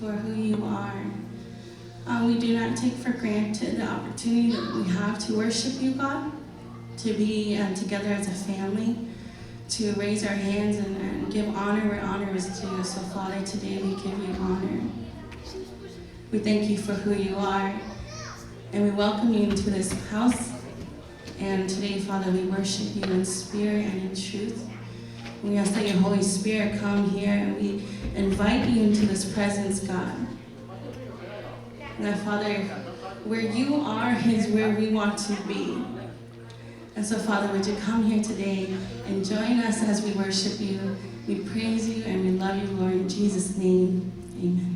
for who you are. We do not take for granted the opportunity that we have to worship you, God, to be together as a family, to raise our hands and give honor where honor is due. So, Father, today we give you honor. We thank you for who you are, and we welcome you into this house. And today, Father, we worship you in spirit and in truth. We ask that your Holy Spirit come here, and we invite you into this presence, God. And that, Father, where you are is where we want to be. And so, Father, would you come here today and join us as we worship you. We praise you and we love you, Lord, in Jesus' name. Amen.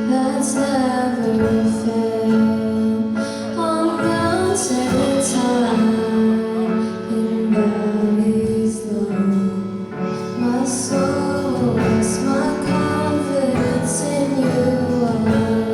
That's never fair. On mountain time, in valleys low, my soul lost my confidence in you alone.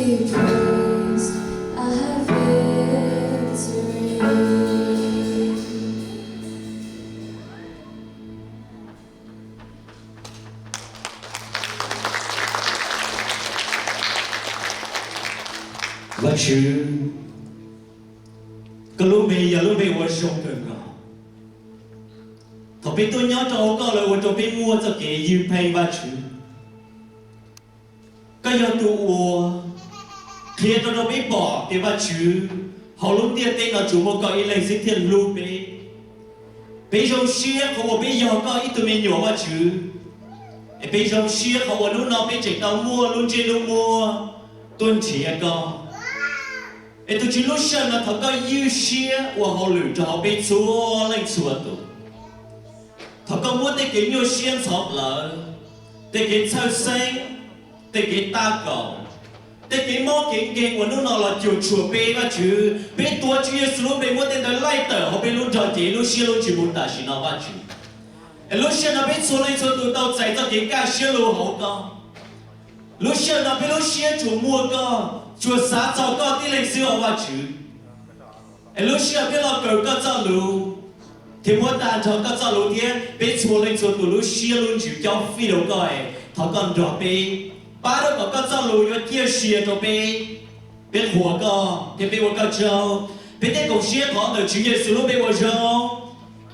be praised. I have victory. Và chứ cái lúc bây giờ sống cần ngỏ thọ biết tôi nhớ cho ông có lời tôi biết mua cho kẻ yêu pay và chứ cái giờ tôi ua khi tôi biết bỏ cái và chứ họ lúc tiên tên là chủ một cái ý lên sinh thiên lưu bây giờ xia họ bây giờ có ít tụi mình nhỏ và chứ bây giờ xia họ lúc nào bây chỉ tao mua luôn trên lúc mua tuân chỉ có tôi chỉ lúc sáng là thằng cái yêu xia và họ lựa cho họ biết chúa lên chúa tụ thằng cái muốn để cái nhiều xuyên sọp lợ để cái sao xanh để cái ta cầu để cái mô kinh của nó là chuột chuột bê và chữ bê tua chữ Giêsu bê muốn để nó lại tờ họ bê luôn trò chỉ lúc xia luôn chỉ muốn ta chỉ nó và chữ lúc xia nó biết chúa lên chúa tụ tao chạy cho cái ca xia luôn họ có lúc xia nó biết lúc xia chủ mua có chúa xã cho có tí lịch sử và chữ lúc xia biết là cờ có cho lưu thì muốn ta cho có cho lưu thế biết chúa lên chúa tụ lúc xia luôn chữ cho phi đâu coi thọ còn rõ bê ba đâu có cho lưu cho kia xia cho bê biếtหัวก็thì biếtหัวก็cho biết cái cổ xia thọ được chữ Giêsu biếtหัวcho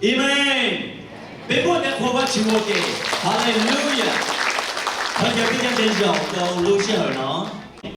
amen biết muốn cáiหัวchữ ok hallelujah bây giờ biết nhân tên giàu câu lưu xia ở nó